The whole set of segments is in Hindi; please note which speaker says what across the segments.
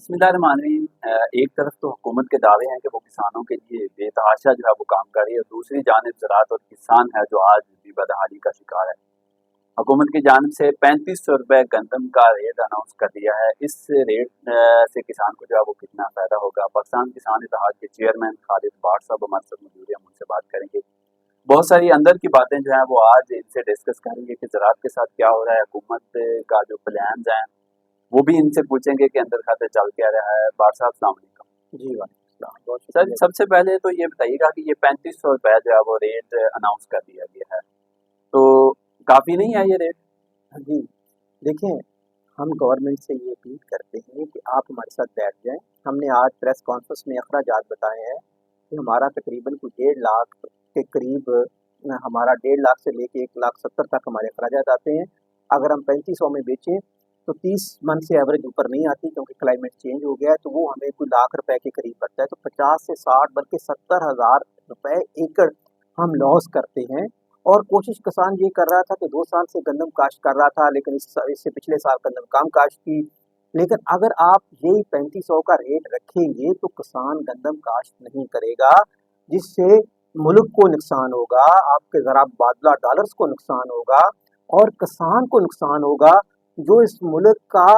Speaker 1: बिस्मिल्लाहिर्रहमानिर्रहीम। एक तरफ तो हुकूमत के दावे हैं कि वो किसानों के लिए बेतहाशा जो है वो काम कर रही है, और दूसरी जानिब ज़राअत और किसान है जो आज भी बदहाली का शिकार है। हुकूमत की जानिब से 3500 रुपये गंदम का रेट अनाउंस कर दिया है। इस रेट से किसान को जो है वो कितना फ़ायदा होगा। पाकिस्तान किसान इत्तेहाद के चेयरमैन खालिद बाट साहब हमारे साथ मौजूद हैं, हम उनसे बात करेंगे। बहुत सारी अंदर की बातें जो हैं वो आज इनसे डिस्कस करेंगे कि ज़राअत के साथ क्या हो रहा है, हुकूमत का जो प्लान्स हैं वो भी इनसे पूछेंगे कि अंदर खाते चल क्या रहा है। बार साहब अस्सलाम वालेकुम।
Speaker 2: जी, वालेकुम सलाम। बहुत
Speaker 1: सर,
Speaker 2: शुक्रिया।
Speaker 1: सबसे पहले तो ये बताइएगा कि ये 3500 रुपये जो है वो रेट अनाउंस कर दिया गया है, तो काफ़ी नहीं है ये रेट?
Speaker 2: हाँ जी, देखें, हम गवर्नमेंट से ये अपील करते हैं कि आप हमारे साथ बैठ जाएँ। हमने आज प्रेस कॉन्फ्रेंस में अखराजात बताए हैं कि हमारा तकरीबन कुछ 1.5 लाख के करीब हमारा 1.5 लाख से लेके 1,70,000 तक हमारे अखराजात आते हैं। अगर हम 3500 में बेचें तो 30 मन से एवरेज ऊपर नहीं आती, क्योंकि क्लाइमेट चेंज हो गया है, तो वो हमें कोई लाख रुपए के करीब पड़ता है। तो 50 से 60 बल्कि 70,000 रुपए एकड़ हम लॉस करते हैं। और कोशिश किसान ये कर रहा था कि 2 साल से गंदम काश्त कर रहा था, लेकिन इससे पिछले साल गंदम कम काश्त की। लेकिन अगर आप यही 3500 का रेट रखेंगे तो किसान गंदम काश्त नहीं करेगा, जिससे मुल्क को नुकसान होगा, आपके ज़रा बादला डॉलर्स को नुकसान होगा और किसान को नुकसान होगा, जो इस मुल्क का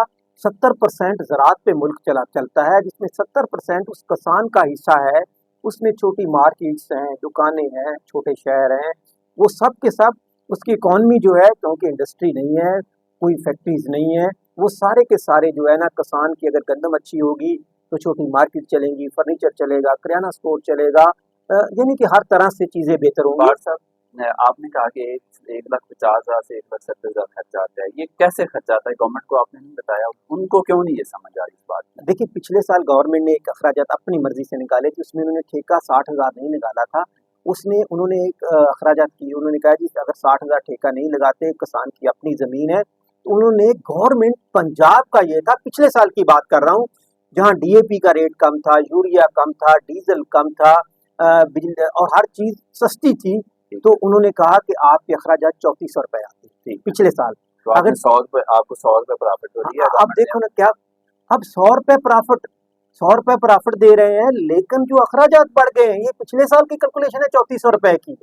Speaker 2: 70% ज़राअत पे मुल्क चलता है, जिसमें 70% उस किसान का हिस्सा है। उसमें छोटी मार्केट्स हैं, दुकानें हैं, छोटे शहर हैं, वो सब के सब उसकी इकॉनमी जो है, क्योंकि इंडस्ट्री नहीं है, कोई फैक्ट्रीज़ नहीं है, वो सारे के सारे जो है ना, किसान की अगर गंदम अच्छी होगी तो छोटी मार्केट चलेंगी, फर्नीचर चलेगा, किराना स्टोर चलेगा, यानी कि हर तरह से चीज़ें बेहतर होंगी।
Speaker 1: बार साहब, आपने कहा कि 1,50,000 से 1,70,000 खर्चा आता है, ये कैसे खर्चा आता है? गवर्नमेंट को आपने नहीं बताया, उनको क्यों नहीं ये समझ आ रही इस बात की?
Speaker 2: देखिए, पिछले साल गवर्नमेंट ने एक अखराजात अपनी मर्ज़ी से निकाले थे, उसमें उन्होंने ठेका 60,000 नहीं निकाला था। उसमें उन्होंने एक अखराजात किए, उन्होंने कहा जी अगर 60,000 ठेका नहीं लगाते, किसान की अपनी ज़मीन है, तो उन्होंने गवर्नमेंट पंजाब का ये था, पिछले साल की बात कर रहा हूँ, जहाँ डीएपी का रेट कम था, यूरिया कम था, डीज़ल कम था, बिजली और हर चीज़ सस्ती थी, तो उन्होंने कहा कि आपके अखराजात 3400 रुपए आते थे
Speaker 1: ठीक,
Speaker 2: पिछले साल।
Speaker 1: तो आपने
Speaker 2: अगर
Speaker 1: 100 रुपये, आपको 100 रुपये प्रॉफिट हो रही है
Speaker 2: अब
Speaker 1: गवर्नमेंट
Speaker 2: देखो
Speaker 1: से?
Speaker 2: ना क्या, अब 100 रुपए प्रॉफिट दे रहे हैं, लेकिन जो अखराजात बढ़ गए हैं, ये पिछले साल की कैलकुलेशन है 3400 रुपए की।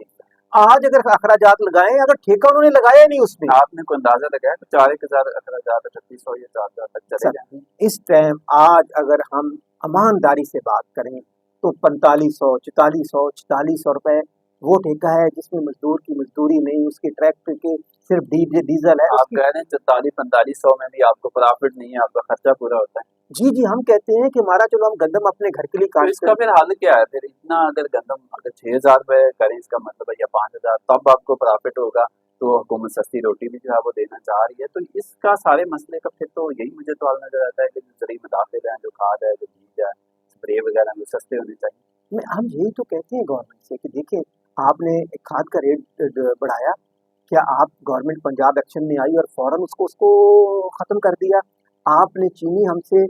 Speaker 2: आज अगर अखराजात लगाए, अगर ठेका उन्होंने लगाया ही नहीं उसमें।
Speaker 1: आपने कोई अंदाजा लगाया तो 4,000 अखराजात 3,600 या 4,000 तक चले
Speaker 2: सर,
Speaker 1: जाएंगे?
Speaker 2: इस टाइम आज अगर हम ईमानदारी से बात करें तो 4500, 4400, 4600 रुपए वो ठेका है, जिसमें मजदूर की मजदूरी नहीं, उसके ट्रैक्टर के सिर्फ डीजल है
Speaker 1: आप
Speaker 2: उसकी।
Speaker 1: कह रहे हैं 44-4500 में भी आपको प्रॉफिट नहीं है, आपका खर्चा पूरा होता है।
Speaker 2: जी जी, हम कहते हैं कि हमारा चलो हम गंदम अपने घर के लिए
Speaker 1: तो
Speaker 2: काश्त
Speaker 1: इसका
Speaker 2: करें।
Speaker 1: फिर हल क्या है? फिर इतना अगर गंदम अगर 6,000 रुपये करें, इसका मतलब है, या 5,000, तब आपको प्रॉफिट होगा। तो हुकूमत सस्ती रोटी भी जो है वो देना चाह रही है, तो इसका सारे मसले का फिर तो यही मुझे तो हल नजर आता है कि जो ज़रूरी मदाखिल हैं, जो खाद है, जो बीज है, स्प्रे वगैरह, वो सस्ते होने चाहिए।
Speaker 2: में हम यही तो कहते हैं गवर्नमेंट से कि देखिए, आपने खाद का रेट बढ़ाया, क्या आप गवर्नमेंट पंजाब एक्शन में आई और फौरन उसको उसको ख़त्म कर दिया। आपने चीनी हमसे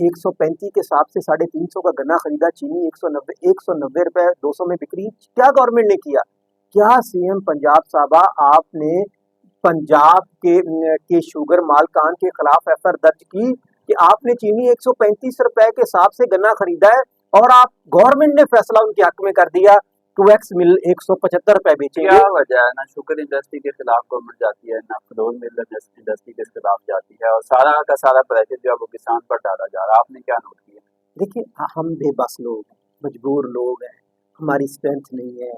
Speaker 2: 135 के हिसाब से 350 का गन्ना खरीदा, चीनी 190 रुपए 200 में बिक्री। क्या गवर्नमेंट ने किया? क्या सीएम पंजाब साहबा आपने पंजाब के शुगर मालकान के खिलाफ एफआईआर दर्ज की कि आपने चीनी 135 रुपए के हिसाब से गन्ना खरीदा है, और आप गवर्नमेंट ने फैसला उनके हक में कर दिया कि वैक्स मिल 175 रुपए
Speaker 1: क्या
Speaker 2: बेचेंगे।
Speaker 1: वजह है? ना शुगर इंडस्ट्री के खिलाफ गवर्नमेंट जाती है, ना फलोर मिल इंडस्ट्री के खिलाफ जाती है, और सारा का सारा प्रेशर जो है वो किसान पर डाला जा रहा है। आपने क्या नोट किया?
Speaker 2: देखिए, हम बेबस लोग हैं, मजबूर लोग हैं, हमारी स्ट्रेंथ नहीं है।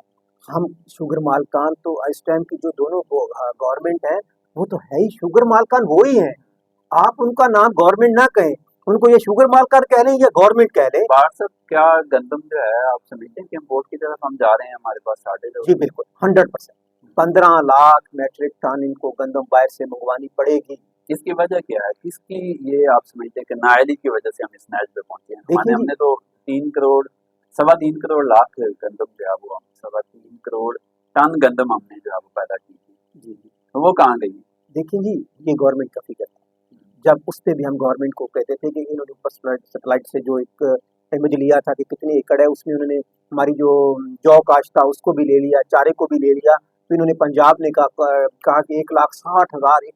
Speaker 2: हम शुगर मालकान तो इस टाइम की जो दोनों गवर्नमेंट है, वो तो है ही शुगर मालकान वो ही हैं। आप उनका नाम गवर्नमेंट ना कहें, उनको ये शुगर मालकान कह लें या गवर्नमेंट कह लें।
Speaker 1: बाहर से क्या गंदम जो है, आप समझते हैं कि इम्पोर्ट की तरफ हम जा रहे हैं? हमारे पास शॉर्टेज हो
Speaker 2: जी
Speaker 1: रही है।
Speaker 2: बिल्कुल, 100%। 15 लाख मैट्रिक टन इनको गंदम बाहर से मंगवानी पड़ेगी।
Speaker 1: इसकी वजह क्या है? किसकी, ये आप समझते हैं कि नाअहली की वजह से हम इस नैच पे पहुंचे हैं?
Speaker 2: देखिए जी,
Speaker 1: हमने तो 3 करोड़, 3.25 करोड़ लाख गंदम जो है वो, हम 3.25 करोड़ टन गंदम हमने जो है वो पैदा की थी,
Speaker 2: जी, जी।
Speaker 1: तो वो कहाँ गई?
Speaker 2: देखिए जी, ये गवर्नमेंट का फिगर था। जब उस पे भी हम गवर्नमेंट को कहते थे कि इन्होंने ऊपर सैटेलाइट से जो एक इमेज लिया था कि कितने एकड़ है, उसमें उन्होंने हमारी जो जौ काश्त था उसको भी ले लिया, चारे को भी ले लिया। तो इन्होंने पंजाब ने कहा कि 1,60,000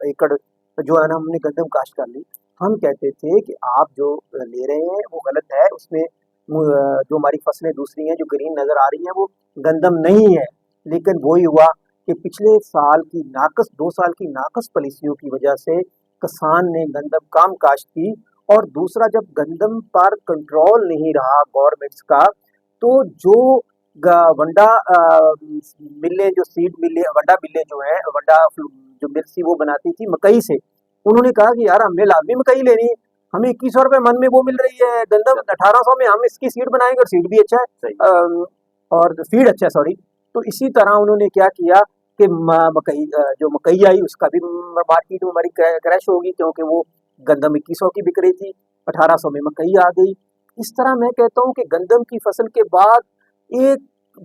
Speaker 2: एकड़ जो है ना हमने गंदम काश्त कर ली। हम कहते थे कि आप जो ले रहे हैं वो गलत है, उसमें जो हमारी फसलें दूसरी हैं जो ग्रीन नज़र आ रही हैं वो गंदम नहीं है। लेकिन वही हुआ कि पिछले साल की नाक़स 2 साल की नाक़स पॉलिसियों की वजह से किसान ने गंदम कम काश्त की, और दूसरा जब गंदम पर कंट्रोल नहीं रहा गवर्नमेंट्स का, तो जो वंडा मिलें, जो सीड मिलें, वंडा मिलें जो हैं, वंडा जो मिर्ची वो बनाती थी मकई से, उन्होंने कहा कि यार हमने लाजमी मकई लेनी है, हमें 2100 रुपए मन में वो मिल रही है गंदम 1800 में, हम इसकी सीड बनाएंगे और सीड भी अच्छा है, और फीड अच्छा है, सॉरी। तो इसी तरह उन्होंने क्या किया कि मकई जो मकई आई उसका भी मार्केट में हमारी क्रैश होगी, क्योंकि वो गंदम 2100 की बिक रही थी, 1800 में मकई आ गई। इस तरह मैं कहता हूँ कि गंदम की फसल के बाद एक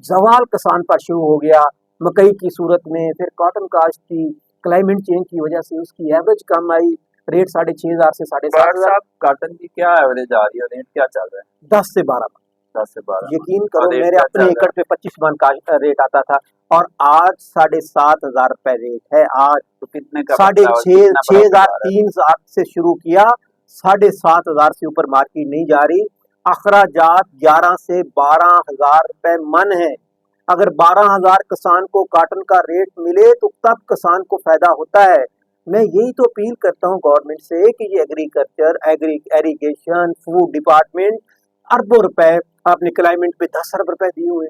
Speaker 2: जवाल किसान पर शुरू हो गया मकई की सूरत में, फिर कॉटन काश्त की क्लाइमेट चेंज की वजह से उसकी एवरेज कम आई, रेट 6500 से 7500।
Speaker 1: कॉटन की क्या एवरेज आ रही है, रेट क्या चल रहा है?
Speaker 2: 10 से 12 मन।
Speaker 1: 10 से 12
Speaker 2: यकीन करो मेरे अपने एकड़ पे 25 मन का रेट आता था, और आज 7500 रुपए रेट है। आज
Speaker 1: तो कितने का
Speaker 2: 6,500 3,000 से शुरू किया, 7,500 से ऊपर मार्केट नहीं जा रही। अखराजात 11 से 12,000 रुपए मन है। अगर 12,000 किसान को कॉटन का रेट मिले तो तब किसान को फायदा होता है। मैं यही तो अपील करता हूँ गवर्नमेंट से कि ये एग्रीकल्चर, इरिगेशन, फूड डिपार्टमेंट, अरबों रुपए आपने क्लाइमेट पे 10 अरब रुपए दिए हुए,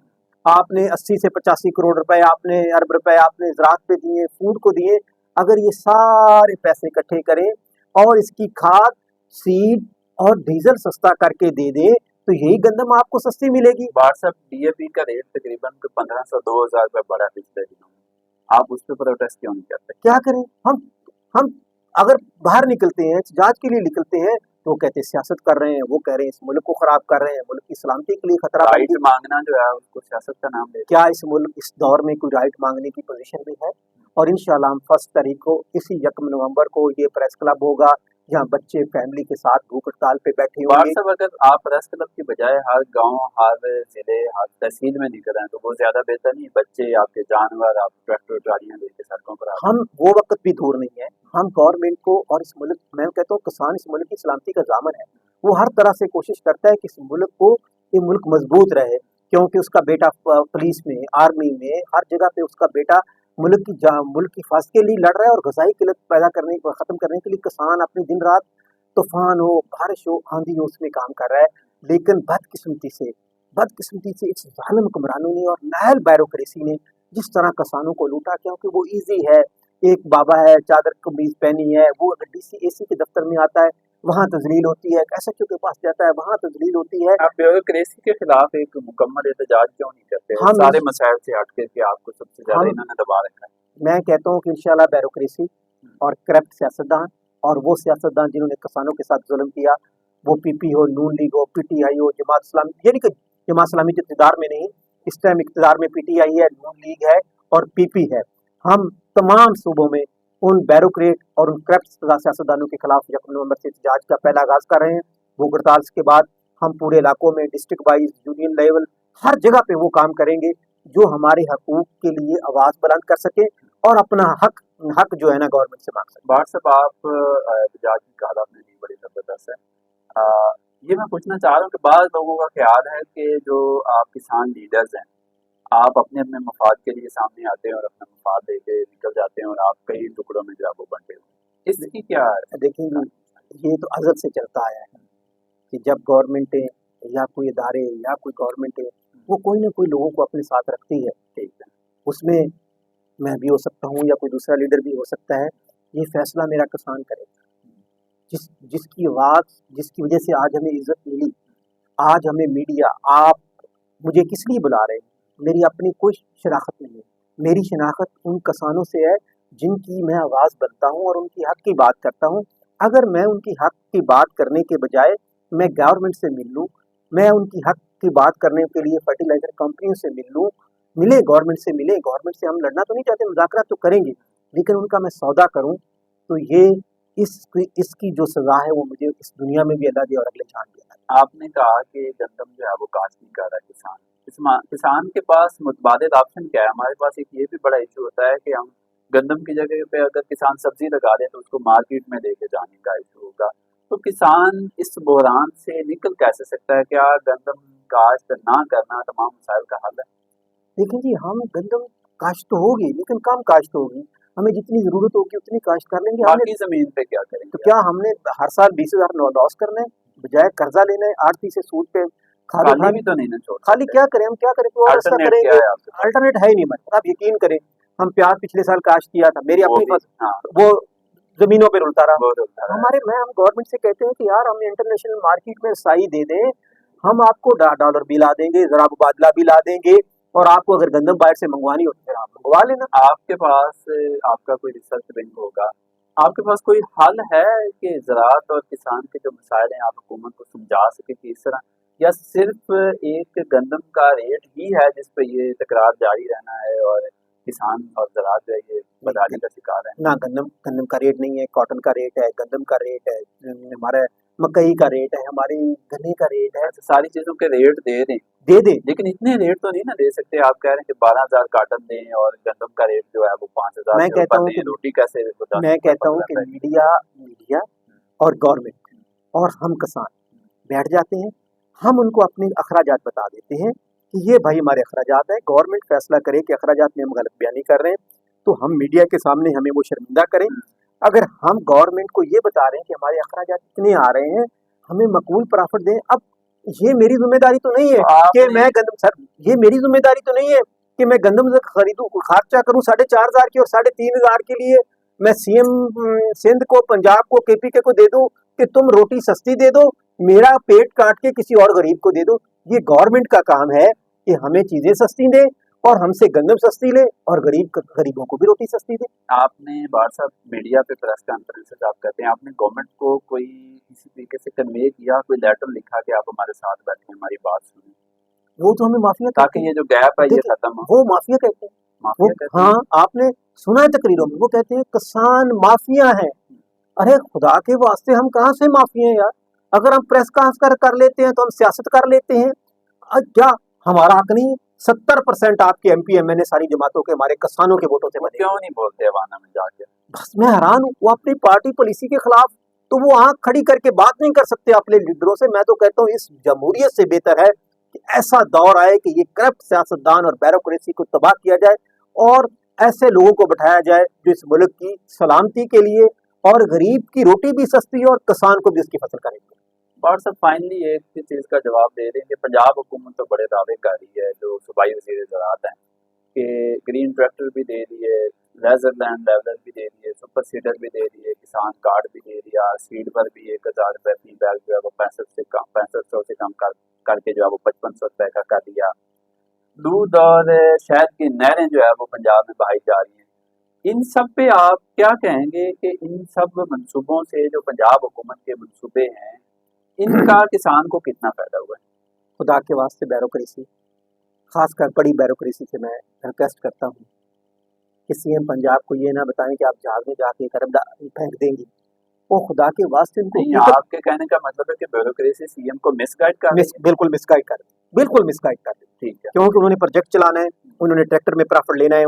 Speaker 2: आपने 80 से 85 करोड़ रुपए, आपने अरब रुपए आपने ज़राअत पे दिए, फूड को दिए। अगर ये सारे पैसे इकट्ठे करें और इसकी खाद, सीड और डीजल सस्ता करके दे दें, तो यही गंदम आपको सस्ती मिलेगी।
Speaker 1: व्हाट्सएप डीएपी का रेट तकरीबन 1500-2000 रुपए बढ़ा पिछले दिनों में, आप उस पर प्रोटेस्ट क्यों नहीं करते?
Speaker 2: क्या करें हम अगर बाहर निकलते हैं, जहाज के लिए निकलते हैं, तो कहते हैं सियासत कर रहे हैं, वो कह रहे हैं इस मुल्क को खराब कर रहे हैं, मुल्क की सलामती के लिए खतरा।
Speaker 1: राइट मांगना जो है उसको सियासत का नाम दे,
Speaker 2: क्या इस मुल्क इस दौर में कोई राइट मांगने की पोजीशन में है? और इंशाल्लाह हम 1 तारीख को इसी 1 नवंबर को ये प्रेस क्लब होगा, जहाँ बच्चे फैमिली के साथ भूख हड़ताल पे बैठे होंगे।
Speaker 1: व्हाट्सएप अगर आप प्रेस क्लब की बजाय हर गांव, हर जिले, हर तहसील में निकल रहे हैं तो वो ज्यादा बेहतर नहीं? बच्चे, आपके जानवर, आप ट्रैक्टर ट्रालियां लेके सड़कों पर
Speaker 2: हम वो वक्त भी दूर नहीं है, हम गवर्नमेंट को और इस मुल्क, मैं कहता हूँ किसान इस मुल्क की सलामती का जामन है, वो हर तरह से कोशिश करता है कि इस मुल्क को, ये मुल्क मजबूत रहे, क्योंकि उसका बेटा पुलिस में, आर्मी में, हर जगह पे उसका बेटा मुल्क की हिफाजत के लिए लड़ रहा है, और गजाई किल्लत पैदा करने, खत्म करने के लिए किसान अपनी दिन रात, तूफान हो, बारिश हो, आंधी हो, उसमें काम कर रहा है। लेकिन बदकिस्मती से इस जालिम हुक्मरानों ने और नाहल ब्यूरोक्रेसी ने जिस तरह किसानों को लूटा, क्योंकि वो इजी है, एक बाबा है, चादर कमीज पहनी है, वो अगर डीसी के दफ्तर में आता है वहाँ तजलील होती है, एसएचओ के पास जाता है वहाँ तजलील होती है।
Speaker 1: आप ब्यूरोक्रेसी के खिलाफ एक मुकम्मल एहतजाज क्यों नहीं करते? सारे मसाइल से हटके कि आपको सबसे ज्यादा इन्होंने दबा रखा है।
Speaker 2: मैं कहता हूँ कि इंशाल्लाह ब्यूरोक्रेसी और करप्ट सियासतदान, और वो सियासतदान जिन्होंने किसानों के साथ जुल्म किया, वो पीपी हो, नून लीग हो, पीटीआई हो, जमात इस्लामी, यानी कि जमात इस्लामी इक़्तिदार में नहीं, इस टाइम इक़्तिदार में पीटीआई है, नून लीग है और पीपी है। हम तमाम सूबों में उन ब्यूरोक्रेट और उन करप्ट सियासतदानों के खिलाफ 1 नवंबर से एहतजाज का पहला आगाज कर रहे हैं। भूख हड़ताल के बाद हम पूरे इलाकों में डिस्ट्रिक्ट वाइज, यूनियन लेवल, हर जगह पे वो काम करेंगे जो हमारे हकूक के लिए आवाज़ बुलंद कर सके और अपना हक जो है ना गवर्नमेंट से मांग सके।
Speaker 1: व्हाट्सएप आप एहतजाज की कहा आपने दी, बड़ी ज़बरदस्त है। ये मैं पूछना चाह रहा हूँ कि बाज़ लोगों का ख्याल है कि जो आप किसान लीडर्स हैं, आप अपने अपने मफाद के लिए सामने आते हैं और अपना मफाद लेके निकल जाते हैं और आप कई टुकड़ों में जो है वो बंटे हुए, इसकी क्या है?
Speaker 2: देखिए, ये तो अज़ल से चलता आया है कि जब गवर्नमेंटें या कोई इदारे या कोई गवर्नमेंटें, वो कोई ना कोई लोगों को अपने साथ रखती है, ठीक है, उसमें मैं भी हो सकता हूँ या कोई दूसरा लीडर भी हो सकता है। ये फैसला मेरा किसान करेगा, जिसकी आवाज़, जिसकी वजह से आज हमें इज्जत मिली, आज हमें मीडिया, आप मुझे किस लिए बुला रहे हैं, मेरी अपनी कोई शनाख्त नहीं है, मेरी शनाख्त उन किसानों से है जिनकी मैं आवाज़ बनता हूँ और उनकी हक की बात करता हूँ। अगर मैं उनकी हक की बात करने के बजाय मैं गवर्नमेंट से मिल लूँ, मैं उनकी हक की बात करने के लिए फर्टिलाइज़र कंपनियों से मिल लूँ, गवर्नमेंट से हम लड़ना तो नहीं चाहते, मुज़ाकरात तो करेंगे, लेकिन उनका मैं सौदा करूँ, तो ये इसकी जो सज़ा है वो मुझे इस दुनिया में भी अल्लाह दे और अगले जान दे।
Speaker 1: आपने कहा कि गंदम जो है वो काश्त नहीं कर रहा है किसान के पास मुतबादिल ऑप्शन क्या है? हमारे पास एक ये भी बड़ा इशू होता है कि हम गंदम की जगह पे अगर किसान सब्जी लगा दें तो उसको मार्केट में लेके जाने का इशू होगा, तो किसान इस बहरान से निकल कैसे सकता है? क्या गंदम काश्त ना करना तमाम मसाइल का हल है?
Speaker 2: देखिए जी, हम गंदम काश्त तो होगी, लेकिन कम काश्त होगी। हमें जितनी ज़रूरत होगी उतनी काश्त कर लेंगे। हमने
Speaker 1: बाकी ज़मीन पे क्या
Speaker 2: तो
Speaker 1: करेंगे
Speaker 2: क्या
Speaker 1: आप?
Speaker 2: हमने हर साल 20,000 लॉस करना है? बजाय कर्जा लेना है, आड़ती से सूद पे खाली
Speaker 1: खाली
Speaker 2: खाली
Speaker 1: भी तो नहीं ना छोड़
Speaker 2: खाली
Speaker 1: सकते।
Speaker 2: क्या करें हम, क्या करें? कोई और रास्ता
Speaker 1: अल्टरनेट क्या
Speaker 2: करेंगे।
Speaker 1: है आपके पास?
Speaker 2: अल्टरनेट है ही नहीं हमारे पास। आप यकीन करें, हम प्याज पिछले साल काश्त किया था, मेरी
Speaker 1: वो
Speaker 2: अपनी
Speaker 1: भी हाँ,
Speaker 2: वो ज़मीनों पे रुलता रहा।
Speaker 1: वो तो होता रहा है।
Speaker 2: हम गवर्नमेंट से कहते हैं कि यार हमें इंटरनेशनल मार्केट में साई दे दें, हम आपको डॉलर भी ला देंगे, ज़रा मुबादला भी ला देंगे, और आपको अगर गंदम बाहर से मंगवानी हो तो फिर आप मंगवा लेना।
Speaker 1: आपके पास आपका कोई रिसर्च विंग होगा, आपके पास कोई हल है कि ज़राअत और किसान के जो मसाइल हैं आप हुकूमत को समझा सकें कि इस तरह, या सिर्फ एक गंदम का रेट ही है जिस पे ये तकरार जारी रहना है और किसान और ज़राअत जो है ये बदहाली का शिकार है?
Speaker 2: ना गंदम गंदम का रेट नहीं है, कॉटन का रेट है, गंदम का रेट है, हमारा मकई का रेट है, हमारी गन्ने का रेट है।
Speaker 1: अच्छा, सारी चीज़ों के रेट दे दें,
Speaker 2: दे दे।
Speaker 1: लेकिन इतने रेट तो नहीं ना दे सकते। आप कह रहे हैं कि 12,000 कार्टन दें और गंदम का रेट जो है वो 5,000
Speaker 2: मैं
Speaker 1: से
Speaker 2: कहता
Speaker 1: ऊपर
Speaker 2: हूँ
Speaker 1: दें,
Speaker 2: कि
Speaker 1: रोटी कैसे
Speaker 2: मैं
Speaker 1: 10 रुपए
Speaker 2: कहता हूँ
Speaker 1: 15
Speaker 2: कि
Speaker 1: रुपए?
Speaker 2: मीडिया मीडिया और गवर्नमेंट और हम किसान बैठ जाते हैं, हम उनको अपने अखराजात बता देते हैं कि ये भाई हमारे अखराजात हैं, गवर्नमेंट फैसला करे कि अखराजात में हम गलत बयानी कर रहे हैं, तो हम मीडिया के सामने हमें वो शर्मिंदा करें। अगर हम गवर्नमेंट को ये बता रहे हैं कि हमारे अखराजात इतने आ रहे हैं, हमें मकबूल प्रॉफिट दें। अब ये मेरी ज़िम्मेदारी तो नहीं है
Speaker 1: तो
Speaker 2: कि
Speaker 1: आपने
Speaker 2: मैं गंदम सर ये मेरी ज़िम्मेदारी तो नहीं है कि मैं गंदम से खरीदूँ, खर्चा करूँ 4,500 की और 3,500 के लिए मैं सीएम सिंध को, पंजाब को, केपीके को दे दूँ कि तुम रोटी सस्ती दे दो, मेरा पेट काट के किसी और गरीब को दे दो। ये गवर्नमेंट का काम है कि हमें चीज़ें सस्ती दें और हमसे गंदम सस्ती ले और गरीबों को भी रोटी सस्ती दे।
Speaker 1: आपने बार साहब मीडिया पे प्रेस कॉन्फ्रेंसेस आप करते हैं, आपने गवर्नमेंट को कोई किसी तरीके से कन्वे किया, कोई लेटर लिखा कि आप हमारे साथ बैठे हमारी बात सुने,
Speaker 2: वो तो हमें माफिया कहते
Speaker 1: ताकि
Speaker 2: हैं।
Speaker 1: ये जो गैप है ये
Speaker 2: देखिए,
Speaker 1: खत्म हो?
Speaker 2: वो माफिया कहते हैं। वो
Speaker 1: माफिया कहते
Speaker 2: हाँ,
Speaker 1: हैं?
Speaker 2: आपने सुना है तकरीरों में, वो कहते हैं किसान माफिया है। अरे खुदा के वास्ते, हम कहाँ से माफिया हैं यार? अगर हम प्रेस कॉन्फ्रेंस कर लेते हैं तो हम सियासत कर लेते हैं। क्या हमारा हक नहीं है? 70% आपके एमपी एमएनए सारी जमातों के हमारे किसानों के वोटों से
Speaker 1: वो
Speaker 2: बने
Speaker 1: क्यों
Speaker 2: हुए
Speaker 1: नहीं बोलते अवाना में जाके?
Speaker 2: हैं। बस मैं हैरान हूँ, वो अपनी पार्टी पॉलिसी के खिलाफ तो वो आंख खड़ी करके बात नहीं कर सकते अपने लीडरों से। मैं तो कहता हूँ इस जमहूरियत से बेहतर है कि ऐसा दौर आए कि ये करप्ट सियासतदान और ब्यूरोक्रेसी को तबाह किया जाए और ऐसे लोगों को बैठाया जाए जो इस मुल्क की सलामती के लिए और गरीब की रोटी भी सस्ती और किसान को भी उसकी फसल करेंगे।
Speaker 1: और सब फाइनली एक ही चीज़ का जवाब दे रहे हैं कि पंजाब हुकूमत तो बड़े दावे कर रही है, जो सूबाई वज़ीर ज़राअत हैं, कि ग्रीन ट्रैक्टर भी दे दिए, लेज़र लैंड लेवलर भी दे दिए, सुपर सीडर भी दे दिए, किसान कार्ड भी दे दिया, सीड पर भी 1,000 रुपये फी बैग जो है वो 6500 से कम करके जो है वो 5500 रुपये का कर दिया। दूध और शहद की नहरें जो है वो पंजाब में बहाई जा रही हैं। इन सब पे आप क्या कहेंगे कि इन सब मंसूबों से जो पंजाब हुकूमत के मंसूबे हैं, इनका किसान को कितना फ़ायदा हुआ है?
Speaker 2: खुदा के वास्ते ब्यूरोक्रेसी, खासकर बड़ी ब्यूरोक्रेसी से मैं रिक्वेस्ट करता हूँ कि सीएम पंजाब को ये ना बताएं कि आप जहाज में जाके एक अरब फेंक देंगे। वो खुदा के वास्ते उनको
Speaker 1: नहीं,
Speaker 2: हकीकत
Speaker 1: आपके कहने का मतलब है कि ब्यूरोक्रेसी सीएम को मिसगाइड कर रही है?
Speaker 2: बिल्कुल मिसगाइड कर बिल्कुल मिसगाइड कर दी।
Speaker 1: ठीक है।
Speaker 2: क्योंकि उन्होंने प्रोजेक्ट चलाना है, उन्होंने ट्रैक्टर में प्रॉफिट लेना है,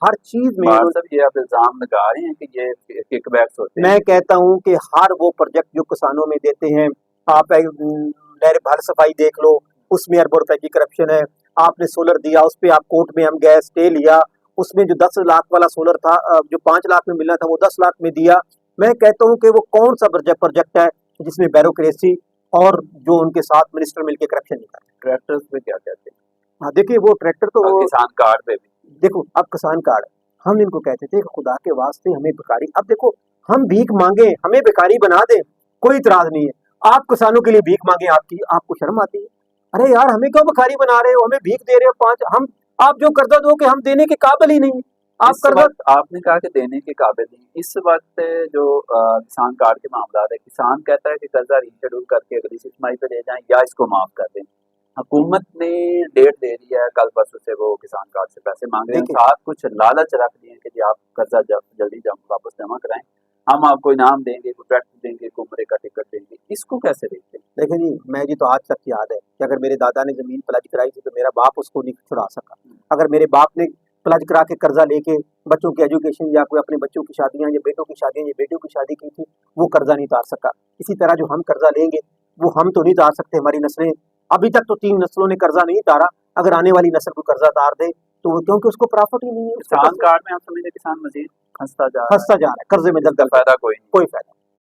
Speaker 2: हर चीज़ में
Speaker 1: बार साहब ये आप इल्ज़ाम लगा रहे हैं कि ये किकबैक्स होते हैं?
Speaker 2: मैं कहता हूँ कि हर वो प्रोजेक्ट जो किसानों में देते हैं, आप नहर भर सफाई देख लो, उसमें अरबों रुपए की करप्शन है। आपने सोलर दिया, उस पे आप कोर्ट में हम गए, स्टे लिया, उसमें जो 10 लाख वाला सोलर था, जो 5 लाख में मिलना था वो 10 लाख में दिया। मैं कहता हूँ कि वो कौन सा प्रोजेक्ट है जिसमें ब्यूरोक्रेसी और जो उनके साथ मिनिस्टर मिलके करप्शन नहीं करते।
Speaker 1: ट्रैक्टर्स पे क्या कहते हैं?
Speaker 2: हाँ देखिए, वो ट्रैक्टर तो
Speaker 1: और किसान कार्ड पे भी?
Speaker 2: देखो, अब किसान कार्ड हम इनको कहते थे कि खुदा के वास्ते हमें भिखारी, अब देखो हम भीख मांगे हमें भिखारी बना दे, कोई इतराज नहीं है। आप किसानों के लिए भीख मांगे, आपको शर्म आती है? अरे यार, हमें क्यों भिखारी बना रहे हो? हमें भीख दे रहे हो पांच, हम आप जो कर्जा दो कि हम देने के काबिल ही नहीं। आप
Speaker 1: इस
Speaker 2: कर्जा
Speaker 1: वक्त आपने कहा कि देने के काबिल नहीं। इस वक्त जो किसान कार्ड के मामला है, किसान कहता है कि कर्जा रीशेड्यूल करके अगली तिमाही पे ले जाएं या इसको माफ कर दें। हुकूमत ने डेट दे दी है, कल परसों से वो किसान कार्ड से पैसे मांग रहे हैं,
Speaker 2: देखिए
Speaker 1: साथ कुछ लालच रख दिए हैं कि जी आप कर्जा जल्दी वापस जमा कराएं, हम आपको इनाम देंगे, कोई ट्रैक्टर देंगे, कुमरे का टिकट देंगे। इसको कैसे देखते हैं?
Speaker 2: देखें जी, मैं जी तो आज तक याद है कि अगर मेरे दादा ने जमीन प्लज कराई थी तो मेरा बाप उसको नहीं छुड़ा सका। अगर मेरे बाप ने प्लज करा के कर्जा लेके बच्चों की एजुकेशन या कोई अपने बच्चों की शादियां या बेटों की शादियां या बेटियों की शादी की थी, वो कर्जा नहीं उतार सका। इसी तरह जो हम कर्जा लेंगे वो हम तो नहीं उतार सकते, हमारी नस्लें, अभी तक तो 3 नस्लों ने कर्जा नहीं उतारा, अगर आने वाली नस्ल को कर्जा उतार दे तो वो, क्योंकि उसको प्रॉफिट ही नहीं है, उसको
Speaker 1: किसान कार्ड में आप समझे किसान मजीद फंसता जा रहा है,
Speaker 2: फंसता जा रहा है कर्जे में
Speaker 1: इसका
Speaker 2: दलदल,
Speaker 1: फायदा कोई नहीं।
Speaker 2: कोई फायदा